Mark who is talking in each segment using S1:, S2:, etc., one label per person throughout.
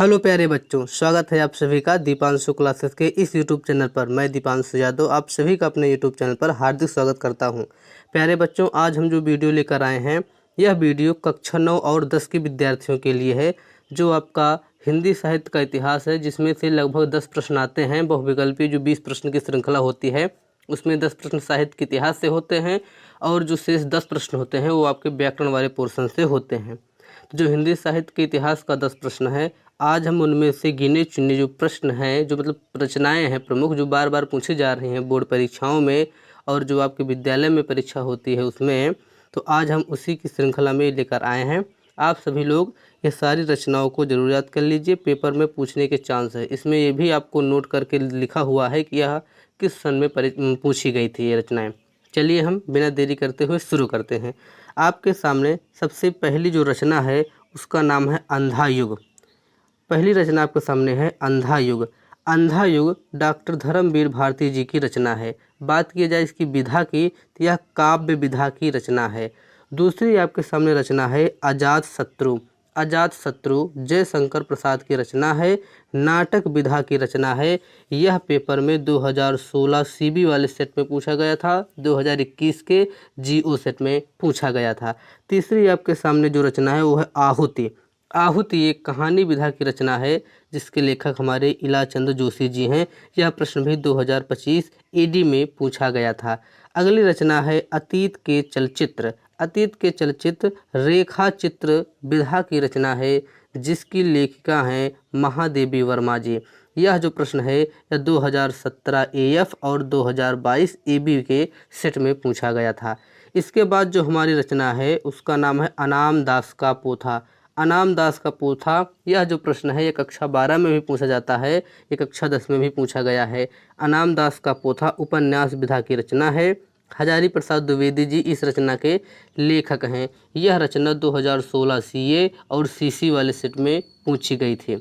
S1: Hello प्यारे बच्चों, स्वागत है आप सभी का दीपांशु क्लासेस के इस यूट्यूब चैनल पर। मैं दीपांशु यादव आप सभी का अपने यूट्यूब चैनल पर हार्दिक स्वागत करता हूं। प्यारे बच्चों, आज हम जो वीडियो लेकर आए हैं, यह वीडियो कक्षा 9 और 10 के विद्यार्थियों के लिए है। जो आपका हिंदी साहित्य का इतिहास है, जिसमें से लगभग 10 प्रश्न आते हैं। बहुविकल्पीय जो 20 प्रश्न की श्रृंखला होती है, उसमें 10 प्रश्न साहित्य के इतिहास से होते हैं और जो शेष 10 प्रश्न होते हैं वो आपके व्याकरण वाले पोर्शन से होते हैं। जो हिंदी साहित्य के इतिहास का 10 प्रश्न है, आज हम उनमें से गिने चुने जो प्रश्न हैं, जो मतलब रचनाएं हैं प्रमुख, जो बार बार पूछी जा रही हैं बोर्ड परीक्षाओं में और जो आपके विद्यालय में परीक्षा होती है उसमें, तो आज हम उसी की श्रृंखला में लेकर आए हैं। आप सभी लोग ये सारी रचनाओं को जरूर याद कर लीजिए, पेपर में पूछने के चांस है। इसमें ये भी आपको नोट करके लिखा हुआ है कि यह किस सन में पूछी गई थी ये रचनाएँ। चलिए हम बिना देरी करते हुए शुरू करते हैं। आपके सामने सबसे पहली जो रचना है उसका नाम है अंधा युग। पहली रचना आपके सामने है अंधा युग। अंधा युग डॉक्टर धर्मवीर भारती जी की रचना है। बात की जाए इसकी विधा की, तो यह काव्य विधा की रचना है। दूसरी आपके सामने रचना है अजात शत्रु। अजात शत्रु जयशंकर प्रसाद की रचना है, नाटक विधा की रचना है। यह पेपर में 2016 सीबी वाले सेट में पूछा गया था, 2021 के जीओ सेट में पूछा गया था। तीसरी आपके सामने जो रचना है वो है आहुति। आहुति एक कहानी विधा की रचना है, जिसके लेखक हमारे इलाचंद जोशी जी हैं। यह प्रश्न भी 2025 ईडी में पूछा गया था। अगली रचना है अतीत के चलचित्र। अतीत के चलचित्र रेखा चित्र विधा की रचना है, जिसकी लेखिका हैं महादेवी वर्मा जी। यह जो प्रश्न है यह 2017 एएफ और 2022 एबी के सेट में पूछा गया था। इसके बाद जो हमारी रचना है उसका नाम है अनाम दास का पोथा। अनाम दास का पोथा, यह जो प्रश्न है ये कक्षा 12 में भी पूछा जाता है, ये कक्षा 10 में भी पूछा गया है। अनाम दास का पोथा उपन्यास विधा की रचना है। हजारी प्रसाद द्विवेदी जी इस रचना के लेखक हैं। यह रचना 2016 सीए और सीसी वाले सेट में पूछी गई थी।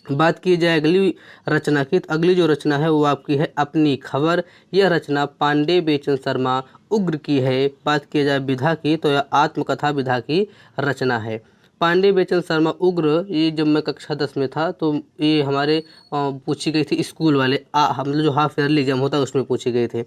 S1: बात की जाए अगली रचना की, तो अगली जो रचना है वो आपकी है अपनी खबर। यह रचना पांडे बेचन शर्मा उग्र की है। बात की जाए विधा की, तो यह आत्मकथा विधा की रचना है। पांडे बेचन शर्मा उग्र, ये जब मैं कक्षा 10 में था तो ये हमारे पूछी गई थी स्कूल वाले हम जो हाफ ईयरली एग्जाम होता है उसमें पूछी गई थी।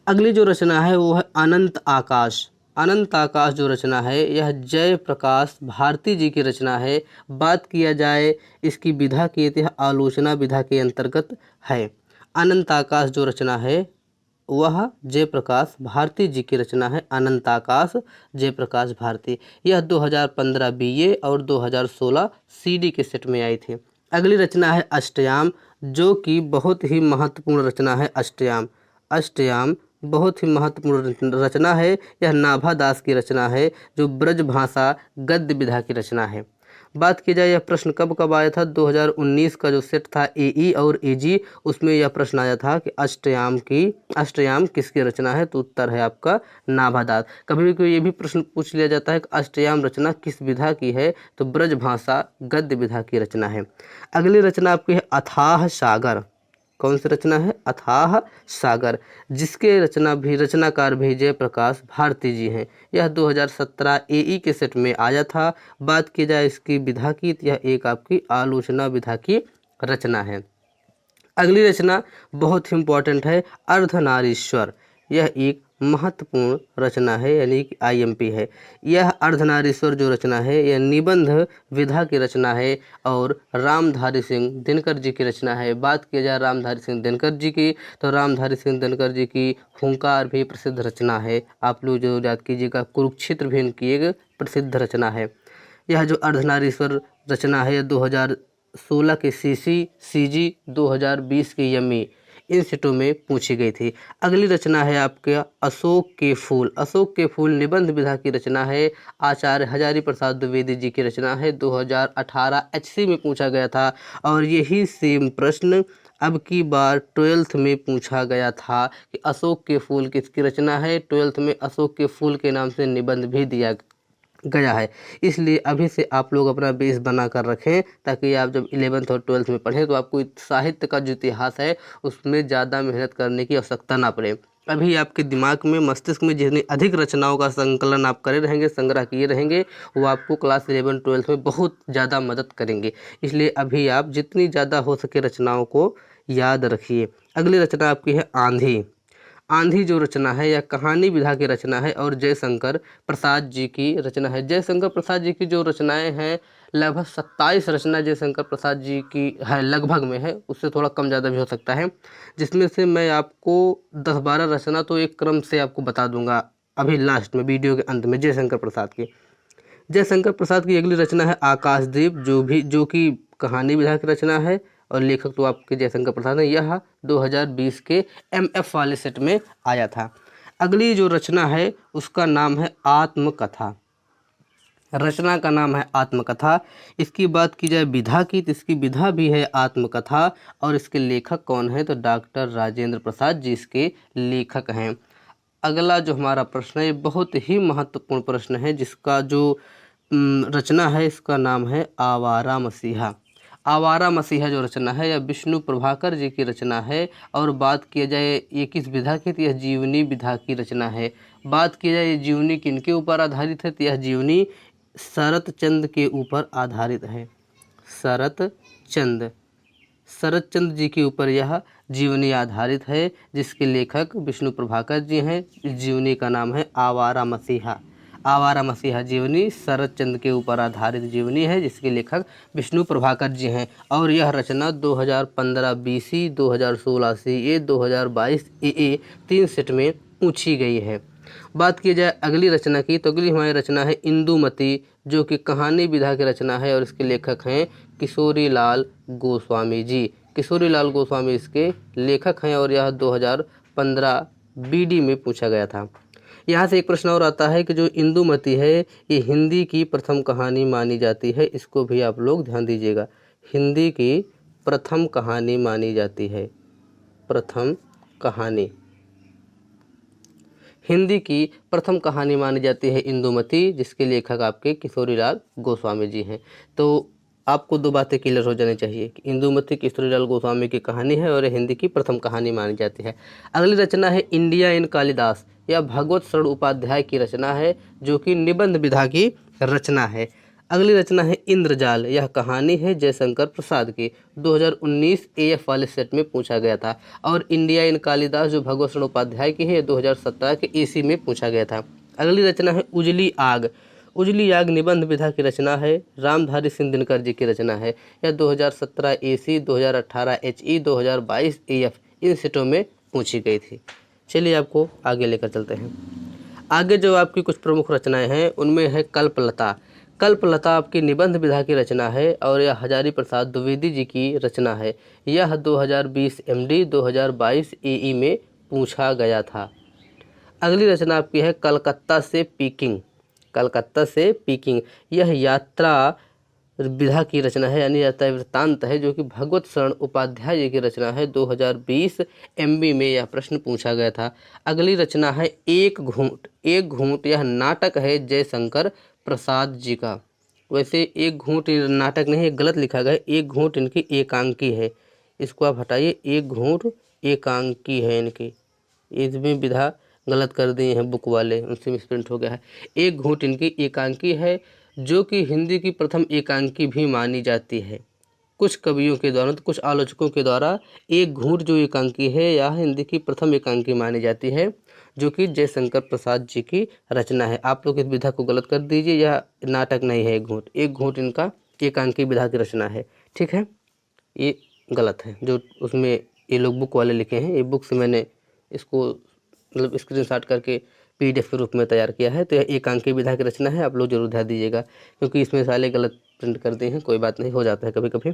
S1: अगली जो रचना है वो है अनंत आकाश। अनंत आकाश जो रचना है यह जयप्रकाश भारती जी की रचना है। बात किया जाए इसकी विधा की, यह आलोचना विधा के अंतर्गत है। अनंत आकाश जो रचना है वह जयप्रकाश भारती जी की रचना है। अनंत आकाश जयप्रकाश भारती, यह 2015 बीए और 2016 सीडी के सेट में आई थी। अगली रचना है अष्टयाम, जो कि बहुत ही महत्वपूर्ण रचना है। अष्टयाम, अष्टयाम बहुत ही महत्वपूर्ण रचना है। यह नाभा दास की रचना है, जो ब्रज भाषा गद्य विधा की रचना है। बात की जाए यह प्रश्न कब कब आया था, 2019 का जो सेट था एई और एजी, उसमें यह प्रश्न आया था कि अष्टयाम किसकी रचना है, तो उत्तर है आपका नाभादास। कभी भी ये भी प्रश्न पूछ लिया जाता है कि अष्टयाम रचना किस विधा की है, तो ब्रज भाषा गद्य विधा की रचना है। अगली रचना आपकी है अथाह सागर। कौन सी रचना है, अथाह सागर, जिसके रचनाकार भी जयप्रकाश भारती जी हैं। यह 2017 एई के सेट में आया था। बात की जाए इसकी विधा की, तो यह एक आपकी आलोचना विधा की रचना है। अगली रचना बहुत ही इम्पोर्टेंट है, अर्धनारीश्वर। यह एक महत्वपूर्ण रचना है, यानी कि आईएमपी है। यह अर्धनारीश्वर जो रचना है यह निबंध विधा की रचना है और रामधारी सिंह दिनकर जी की रचना है। बात की जाए रामधारी सिंह दिनकर जी की, तो रामधारी सिंह दिनकर जी की हुंकार भी प्रसिद्ध रचना है। आप लोग जो याद कीजिएगा, कुरुक्षेत्र भी इनकी एक प्रसिद्ध रचना है। यह जो अर्धनारीश्वर रचना है 2016 के सीजी 2020 के यमी, इन सेटों में पूछी गई थी। अगली रचना है आपके अशोक के फूल। अशोक के फूल निबंध विधा की रचना है। आचार्य हजारी प्रसाद द्विवेदी जी की रचना है, 2018 एचसी में पूछा गया था। और यही सेम प्रश्न अब की बार 12th में पूछा गया था कि अशोक के फूल किसकी रचना है। 12th में अशोक के फूल के नाम से निबंध भी दिया गया है। इसलिए अभी से आप लोग अपना बेस बना कर रखें, ताकि आप जब 11th और 12th में पढ़ें तो आपको साहित्य का जो इतिहास है उसमें ज़्यादा मेहनत करने की आवश्यकता ना पड़े। अभी आपके दिमाग में, मस्तिष्क में जितनी अधिक रचनाओं का संकलन आप करे रहेंगे, संग्रह किए रहेंगे, वो आपको क्लास 11-12 में बहुत ज़्यादा मदद करेंगे। इसलिए अभी आप जितनी ज़्यादा हो सके रचनाओं को याद रखिए। अगली रचना आपकी है आंधी। आंधी जो रचना है यह कहानी विधा की रचना है और जयशंकर प्रसाद जी की रचना है। जयशंकर प्रसाद जी की जो रचनाएं हैं, लगभग 27 रचना जयशंकर प्रसाद जी की है, लगभग में है, उससे थोड़ा कम ज़्यादा भी हो सकता है, जिसमें से मैं आपको 10-12 रचना तो एक क्रम से आपको बता दूंगा अभी लास्ट में, वीडियो के अंत में। जयशंकर प्रसाद की अगली रचना है आकाशदीप, जो कि कहानी विधा की रचना है और लेखक तो आपके जयशंकर प्रसाद है। यह 2020 के MF वाले सेट में आया था। अगली जो रचना है उसका नाम है आत्मकथा। रचना का नाम है आत्मकथा। इसकी बात की जाए विधा की, तो इसकी विधा भी है आत्मकथा और इसके लेखक कौन है, तो डॉक्टर राजेंद्र प्रसाद जी इसके लेखक हैं। अगला जो हमारा प्रश्न है ये बहुत ही महत्वपूर्ण प्रश्न है, जिसका जो रचना है इसका नाम है आवारा मसीहा। आवारा मसीहा जो रचना है यह विष्णु प्रभाकर जी की रचना है और बात किया जाए ये किस विधा की, तो यह जीवनी विधा की रचना है। बात की जाए ये जीवनी किनके ऊपर आधारित है, तो यह जीवनी शरत चंद के ऊपर आधारित है। शरत चंद जी के ऊपर यह जीवनी आधारित है, जिसके लेखक विष्णु प्रभाकर जी हैं। इस जीवनी का नाम है आवारा मसीहा। आवारा मसीहा जीवनी शरत चंद के ऊपर आधारित जीवनी है, जिसके लेखक विष्णु प्रभाकर जी हैं और यह रचना 2015 BC, 2016 CA, 2022 AA 3 सेट में पूछी गई है। बात की जाए अगली रचना की, तो अगली हमारी रचना है इंदुमती, जो कि कहानी विधा की रचना है और इसके लेखक हैं किशोरी लाल गोस्वामी जी। किशोरी लाल गोस्वामी इसके लेखक हैं और यह 2015 BD में पूछा गया था। यहाँ से एक प्रश्न और आता है कि जो इंदुमती है ये हिंदी की प्रथम कहानी मानी जाती है। इसको भी आप लोग ध्यान दीजिएगा, हिंदी की प्रथम कहानी मानी जाती है। प्रथम कहानी, हिंदी की प्रथम कहानी मानी जाती है इंदुमती, जिसके लेखक आपके किशोरी लाल गोस्वामी जी हैं। तो आपको दो बातें क्लियर हो जानी चाहिए कि इंदुमती किशोरी लाल गोस्वामी की कहानी है और हिंदी की प्रथम कहानी मानी जाती है। अगली रचना है इंडिया इन कालिदास। यह भगवत शरण उपाध्याय की रचना है, जो कि निबंध विधा की रचना है। अगली रचना है इंद्रजाल। यह कहानी है जयशंकर प्रसाद की, 2019 AF वाले सेट में पूछा गया था। और इंडिया इन कालिदास जो भगवत शरण उपाध्याय की है, 2017 के AC में पूछा गया था। अगली रचना है उजली आग। उजली आग निबंध विधा की रचना है, रामधारी सिंह दिनकर जी की रचना है। यह 2017 AC, 2018 HE, 2022 AF इन सेटों में पूछी गई थी। चलिए आपको आगे लेकर चलते हैं। आगे जो आपकी कुछ प्रमुख रचनाएं हैं उनमें है कल्पलता। कल्पलता आपकी निबंध विधा की रचना है और यह हजारी प्रसाद द्विवेदी जी की रचना है। यह 2020 MD, 2022 AE में पूछा गया था। अगली रचना आपकी है कलकत्ता से पीकिंग। कलकत्ता से पीकिंग यह यात्रा विधा की रचना है, यानी यात्रा वृत्तांत है, जो कि भगवत शरण उपाध्याय जी की रचना है। 2020 MB में यह प्रश्न पूछा गया था। अगली रचना है एक घूंट। एक घूंट यह नाटक है जयशंकर प्रसाद जी का। वैसे एक घूंट नाटक नहीं है, गलत लिखा गया। एक घूंट इनकी एकांकी है, इसको आप हटाइए। एक घूंट एकांकी है इनकी, इसमें विधा गलत कर दिए हैं बुक वाले, उनसे मिसप्रिंट हो गया है। एक घूंट इनकी एकांकी है, जो कि हिंदी की प्रथम एकांकी भी मानी जाती है। कुछ कवियों के द्वारा, तो कुछ आलोचकों के द्वारा एक घूंट जो एकांकी है यह हिंदी की प्रथम एकांकी मानी जाती है, जो कि जयशंकर प्रसाद जी की रचना है। आप लोग इस विधा को गलत कर दीजिए, यह नाटक नहीं है एक घूंट। एक घूंट इनका एकांकी विधा की रचना है, ठीक है, ये गलत है जो उसमें ये लोग बुक वाले लिखे हैं। ये बुक से मैंने इसको मतलब स्क्रीनशॉट करके PDF के रूप में तैयार किया है। तो यह एकांकी विधा की रचना है, आप लोग जरूर ध्यान दीजिएगा, क्योंकि इसमें साले गलत प्रिंट कर दिए हैं। कोई बात नहीं, हो जाता है कभी कभी।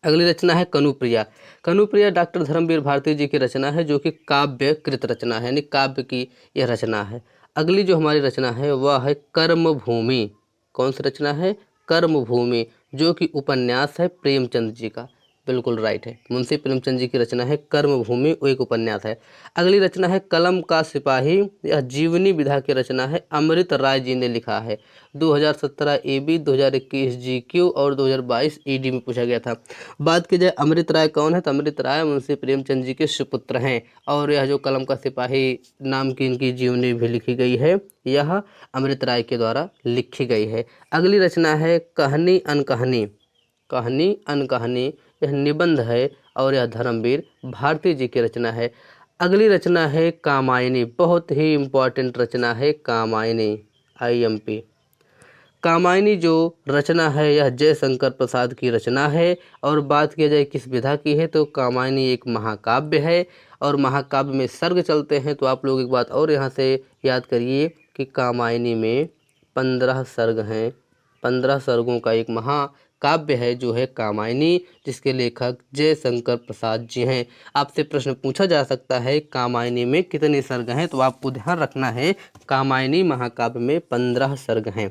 S1: अगली रचना है कनुप्रिया। कनुप्रिया डॉक्टर धर्मवीर भारती जी की रचना है, जो कि काव्य कृत रचना है, यानी काव्य की यह रचना है। अगली जो हमारी रचना है वह है कर्मभूमि। कौन सी रचना है? कर्मभूमि, जो कि उपन्यास है प्रेमचंद जी का। बिल्कुल राइट है। मुंशी प्रेमचंद जी की रचना है कर्मभूमि, वो एक उपन्यास है। अगली रचना है कलम का सिपाही, यह जीवनी विधा की रचना है, अमृत राय जी ने लिखा है। 2017 AB, 2021 GQ और 2022 ED में पूछा गया था। बात की जाए अमृत राय कौन है, तो अमृत राय मुंशी प्रेमचंद जी के सुपुत्र हैं, और यह जो कलम का सिपाही नाम की इनकी जीवनी भी लिखी गई है, यह अमृत राय के द्वारा लिखी गई है। अगली रचना है कहानी अनकहानी, कहानी अनकहानी, यह निबंध है और यह धर्मवीर भारती जी की रचना है। अगली रचना है कामायनी, बहुत ही इम्पोर्टेंट रचना है कामायनी, IMP। कामायनी जो रचना है यह जयशंकर प्रसाद की रचना है, और बात की जाए किस विधा की है, तो कामायनी एक महाकाव्य है, और महाकाव्य में सर्ग चलते हैं। तो आप लोग एक बात और यहाँ से याद करिए कि कामायनी में 15 सर्ग हैं, 15 सर्गों का एक महाकाव्य है जो है कामायनी, जिसके लेखक जयशंकर प्रसाद जी हैं। आपसे प्रश्न पूछा जा सकता है कामायनी में कितने सर्ग हैं, तो आपको ध्यान रखना है कामायनी महाकाव्य में 15 सर्ग हैं।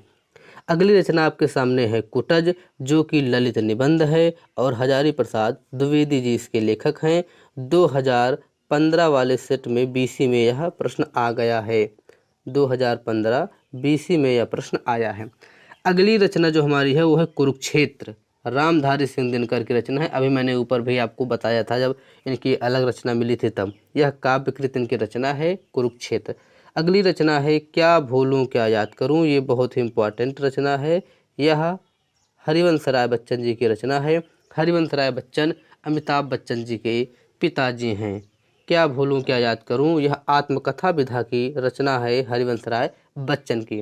S1: अगली रचना आपके सामने है कुटज, जो कि ललित निबंध है, और हजारी प्रसाद द्विवेदी जी इसके लेखक हैं। 2015 वाले सेट में BC में यह प्रश्न आ गया है, 2015 BC में यह प्रश्न आया है। अगली रचना जो हमारी है वो है कुरुक्षेत्र, रामधारी सिंह दिनकर की रचना है। अभी मैंने ऊपर भी आपको बताया था जब इनकी अलग रचना मिली थी तब, यह काव्यकृत इनकी रचना है कुरुक्षेत्र। अगली रचना है क्या भूलूं क्या याद करूं, ये बहुत ही इम्पोर्टेंट रचना है, यह हरिवंश राय बच्चन जी की रचना है। हरिवंश राय बच्चन अमिताभ बच्चन जी के पिताजी हैं। क्या भूलूं क्या याद करूं, यह आत्मकथा विधा की रचना है हरिवंश राय बच्चन की।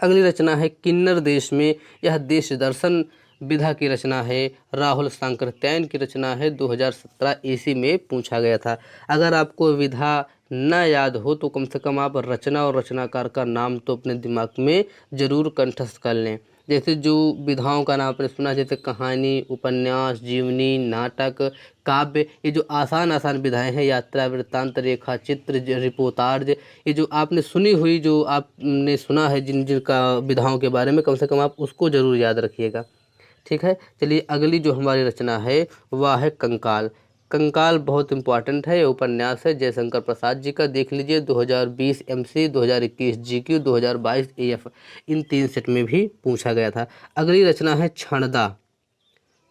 S1: अगली रचना है किन्नर देश में, यह देश दर्शन विधा की रचना है, राहुल सांकृत्यायन की रचना है, 2017 AC में पूछा गया था। अगर आपको विधा न याद हो तो कम से कम आप रचना और रचनाकार का नाम तो अपने दिमाग में जरूर कंठस्थ कर लें। जैसे जो विधाओं का नाम आपने सुना, जैसे कहानी, उपन्यास, जीवनी, नाटक, काव्य, ये जो आसान आसान विधाएं हैं, यात्रा, वृत्तांत, रेखा चित्र, रिपोर्टार्ज, ये जो आपने सुनी हुई, जो आपने सुना है जिन जिनका विधाओं के बारे में, कम से कम आप उसको ज़रूर याद रखिएगा। ठीक है, चलिए अगली जो हमारी रचना है वह है कंकाल। कंकाल बहुत इंपॉर्टेंट है, ये उपन्यास है जयशंकर प्रसाद जी का, देख लीजिए 2020 MC, 2021 GQ, 2022 AF, इन 3 सेट में भी पूछा गया था। अगली रचना है क्षणदा,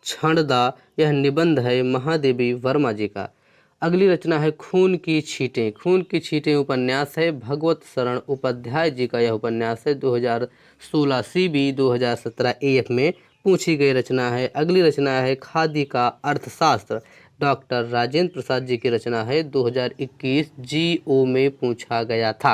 S1: क्षणदा यह निबंध है महादेवी वर्मा जी का। अगली रचना है खून की छींटें, खून की छींटें उपन्यास है भगवत शरण उपाध्याय जी का, यह उपन्यास है 2016 CB, 2017 AF में पूछी गई रचना है। अगली रचना है खादी का अर्थशास्त्र, डॉक्टर राजेंद्र प्रसाद जी की रचना है, 2021 GO में पूछा गया था।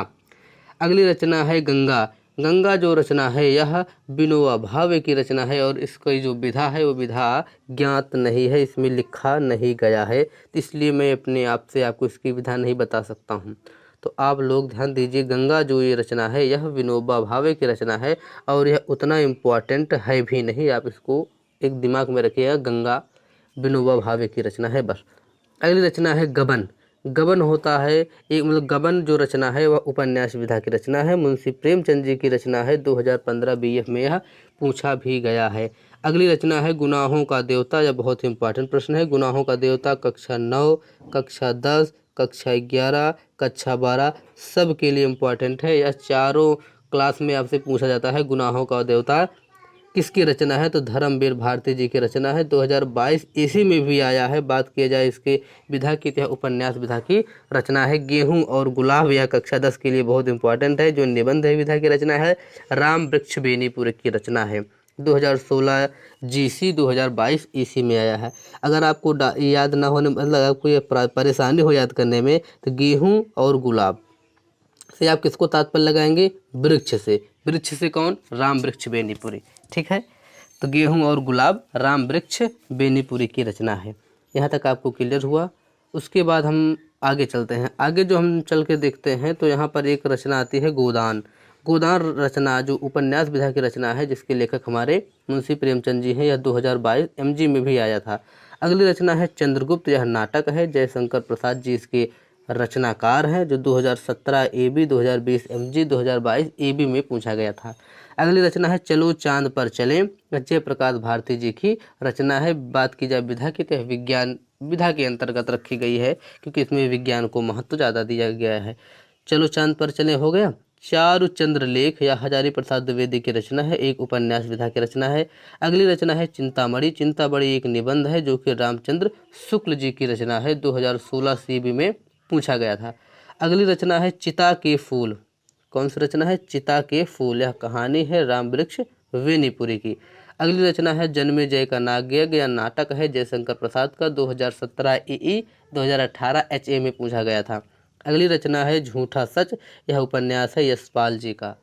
S1: अगली रचना है गंगा, गंगा जो रचना है यह विनोबा भावे की रचना है, और इसकी जो विधा है वो विधा ज्ञात नहीं है, इसमें लिखा नहीं गया है, तो इसलिए मैं अपने आप से आपको इसकी विधा नहीं बता सकता हूँ। तो आप लोग ध्यान दीजिए, गंगा जो ये रचना है यह विनोबा भावे की रचना है, और यह उतना इम्पोर्टेंट है भी नहीं, आप इसको एक दिमाग में रखिएगा, गंगा विनोबा भावे की रचना है बस। अगली रचना है गबन, गबन होता है एक मतलब गबन जो रचना है वह उपन्यास विधा की रचना है, मुंशी प्रेमचंद जी की रचना है, 2015 BF में यह पूछा भी गया है। अगली रचना है गुनाहों का देवता, यह बहुत ही इंपॉर्टेंट प्रश्न है। गुनाहों का देवता कक्षा 9, कक्षा 10, कक्षा 11, कक्षा 12 सब के लिए इम्पॉर्टेंट है, यह चारों क्लास में आपसे पूछा जाता है। गुनाहों का देवता किसकी रचना है, तो धर्मवीर भारती जी की रचना है, 2022 AC में भी आया है। बात किया जाए इसके विधा की, तो उपन्यास विधा की रचना है। गेहूं और गुलाब यह कक्षा 10 के लिए बहुत इंपॉर्टेंट है। जो निबंध है विधा की रचना है राम वृक्ष बेनीपुर की रचना है, 2016 GC, 2022 EC में आया है। अगर आपको याद ना होने मतलब आपको ये परेशानी हो याद करने में, तो गेहूँ और गुलाब से आप किसको तात्पर्य लगाएंगे, वृक्ष से। वृक्ष से कौन, राम वृक्ष बेनीपुरी। ठीक है, तो गेहूं और गुलाब राम वृक्ष बेनीपुरी की रचना है। यहाँ तक आपको क्लियर हुआ। उसके बाद हम आगे चलते हैं। आगे जो हम चल के देखते हैं तो यहाँ पर एक रचना आती है गोदान। गोदान रचना जो उपन्यास विधा की रचना है, जिसके लेखक हमारे मुंशी प्रेमचंद जी हैं, यह 2022 MG में भी आया था। अगली रचना है चंद्रगुप्त, यह नाटक है, जयशंकर प्रसाद जी इसके रचनाकार हैं, जो 2017 AB, 2020 MG, 2022 AB में पूछा गया था। अगली रचना है चलो चांद पर चलें, जयप्रकाश भारती जी की रचना है। बात की जाए विधा की तो विज्ञान विधा के अंतर्गत रखी गई है, क्योंकि इसमें विज्ञान को महत्व ज़्यादा दिया गया है। चलो चांद पर चलें हो गया। चारु चंद्र लेख या हजारी प्रसाद द्विवेदी की रचना है, एक उपन्यास विधा की रचना है। अगली रचना है चिंतामणि। चिंतामणि एक निबंध है जो कि रामचंद्र शुक्ल जी की रचना है, 2016 CB में पूछा गया था। अगली रचना है चिता के फूल। कौन सी रचना है? चिता के फूल। यह कहानी है राम वृक्ष वेनीपुरी की। अगली रचना है जन्मेजय का नागयज्ञ या नाटक है, जयशंकर प्रसाद का, 2017 EE 2018 HA में पूछा गया था। अगली रचना है झूठा सच। यह उपन्यास है यशपाल जी का।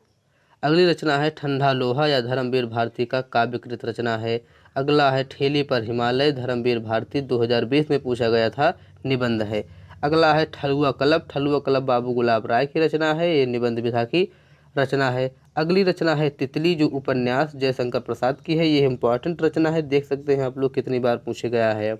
S1: अगली रचना है ठंडा लोहा या धर्मवीर भारती का काव्यकृत रचना है। अगला है ठेली पर हिमालय, धर्मवीर भारती, 2020 में पूछा गया था, निबंध है। अगला है ठलुआ कलब। ठलुआ कलब बाबू गुलाब राय की रचना है, ये निबंध विधा की रचना है। अगली रचना है तितली, जो उपन्यास जयशंकर प्रसाद की है। ये इंपॉर्टेंट रचना है, देख सकते हैं आप लोग कितनी बार पूछे गया है।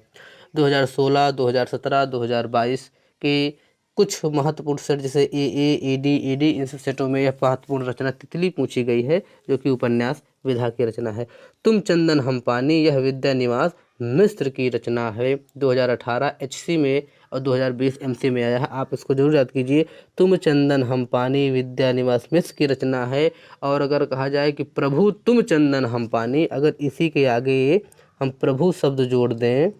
S1: 2016, 2017, 2022 के कुछ महत्वपूर्ण सेट जैसे AA, AD, ED इन सब सेटों में यह महत्वपूर्ण रचना तितली पूछी गई है, जो कि उपन्यास विधा की रचना है। तुम चंदन हम पानी, यह विद्या निवास मिश्र की रचना है, 2018 HC में और 2020 MC में आया है। आप इसको जरूर याद कीजिए। तुम चंदन हम पानी विद्या निवास मिश्र की रचना है। और अगर कहा जाए कि प्रभु तुम चंदन हम पानी, अगर इसी के आगे हम प्रभु शब्द जोड़ दें,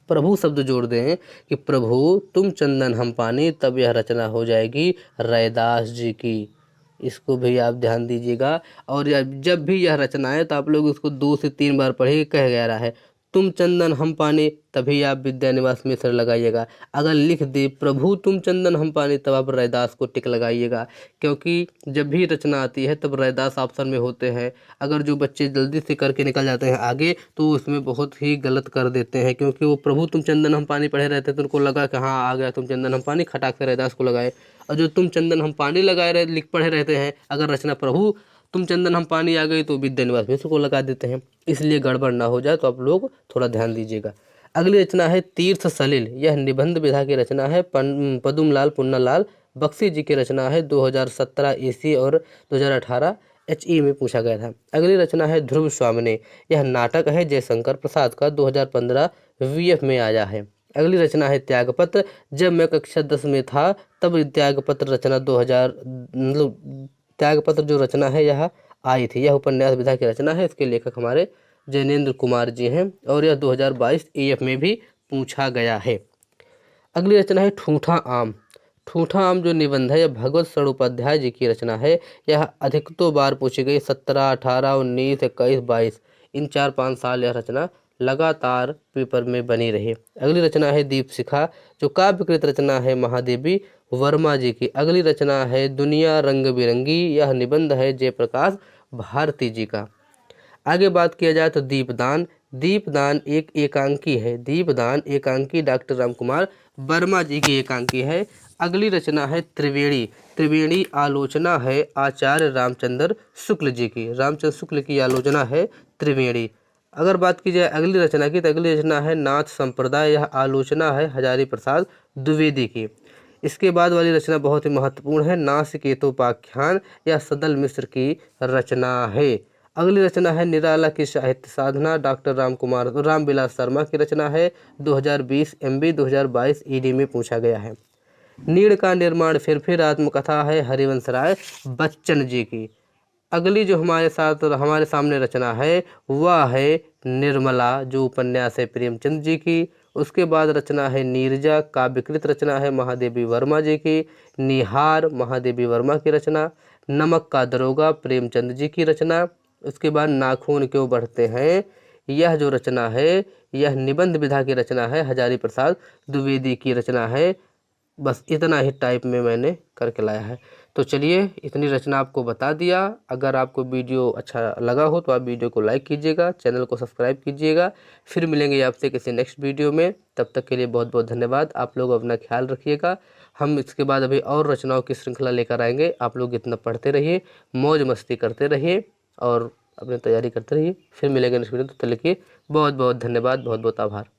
S1: कि प्रभु तुम चंदन हम पानी, तब यह रचना हो जाएगी रैदास जी की। इसको भी आप ध्यान दीजिएगा। और जब भी यह रचना है तो आप लोग इसको 2 से 3 बार पढ़िए। कह गया रहा है तुम चंदन हम पानी, तभी आप विद्यानिवास मिश्र लगाइएगा। अगर लिख दे प्रभु तुम चंदन हम पानी, तब आप रैदास को टिक लगाइएगा, क्योंकि जब भी रचना आती है तब रैदास ऑप्शन में होते हैं। अगर जो बच्चे जल्दी से करके निकल जाते हैं आगे, तो उसमें बहुत ही गलत कर देते हैं, क्योंकि वो प्रभु तुम चंदन हम पानी पढ़े रहते तो उनको लगा कि हाँ आ गया तुम चंदन हम पानी, खटाक से रैदास को लगाए। और जो तुम चंदन हम पानी लगाए रहे लिख पढ़े रहते हैं, अगर रचना प्रभु तुम चंदन हम पानी आ गई तो विद्यानिवास मिश्र को लगा देते हैं। इसलिए गड़बड़ ना हो जाए तो आप लोग थोड़ा ध्यान दीजिएगा। अगली रचना है तीर्थ सलिल। यह निबंध विधा की रचना है, पदुमलाल पुन्नालाल बख्शी जी की रचना है, 2017 EC और 2018 HE में पूछा गया था। अगली रचना है ध्रुव स्वामिनी। यह नाटक है जयशंकर प्रसाद का, 2015 VF में आया है। अगली रचना है त्यागपत्र। जब मैं कक्षा 10 में था तब त्यागपत्र रचना 2000 मतलब त्यागपत्र जो रचना है यह आई थी। यह उपन्यास विधा की रचना है। इसके लेखक हमारे जैनेन्द्र कुमार जी हैं और यह 2022 EF में भी पूछा गया है। अगली रचना है ठूठा आम। ठूठा आम जो निबंध है यह भगवत शरण उपाध्याय जी की रचना है। यह अधिकतों बार पूछी गई, 17, 18, 19, 21, 22 इन 4-5 साल यह रचना लगातार पेपर में बनी रही। अगली रचना है दीप शिखा, जो काव्यकृत रचना है महादेवी वर्मा जी की। अगली रचना है दुनिया रंग बिरंगी। यह निबंध है जयप्रकाश भारती जी का। आगे बात किया जाए तो दीपदान। दीपदान एक एकांकी है। दीपदान एकांकी डॉक्टर रामकुमार वर्मा जी की एकांकी है। अगली रचना है त्रिवेणी। त्रिवेणी आलोचना है आचार्य रामचंद्र शुक्ल जी की। रामचंद्र शुक्ल की आलोचना है त्रिवेणी। अगर बात की जाए अगली रचना की तो अगली रचना है नाथ संप्रदाय। यह आलोचना है हजारी प्रसाद द्विवेदी की। इसके बाद वाली रचना बहुत ही महत्वपूर्ण है, नासिकेतोपाख्यान। यह सदल मिश्र की रचना है। अगली रचना है निराला की साहित्य साधना, डॉक्टर रामविलास शर्मा की रचना है, 2020 MB 2022 ED में पूछा गया है। नीड़ का निर्माण फिर आत्मकथा है हरिवंश राय बच्चन जी की। अगली जो हमारे सामने रचना है वह है निर्मला, जो उपन्यास है प्रेमचंद जी की। उसके बाद रचना है नीरजा, काव्यकृत रचना है महादेवी वर्मा जी की। निहार महादेवी वर्मा की रचना। नमक का दरोगा प्रेमचंद जी की रचना। उसके बाद नाखून क्यों बढ़ते हैं, यह जो रचना है यह निबंध विधा की रचना है, हजारी प्रसाद द्विवेदी की रचना है। बस इतना ही टाइप में मैंने करके लाया है। तो चलिए इतनी रचना आपको बता दिया। अगर आपको वीडियो अच्छा लगा हो तो आप वीडियो को लाइक कीजिएगा, चैनल को सब्सक्राइब कीजिएगा। फिर मिलेंगे आपसे किसी नेक्स्ट वीडियो में। तब तक के लिए बहुत बहुत धन्यवाद। आप लोग अपना ख्याल रखिएगा। हम इसके बाद अभी और रचनाओं की श्रृंखला लेकर आएंगे। आप लोग इतना पढ़ते रहिए, मौज मस्ती करते रहिए और अपनी तैयारी करते रहिए। फिर मिलेंगे नेक्स्ट वीडियो। तो चलिए बहुत बहुत धन्यवाद, बहुत बहुत आभार।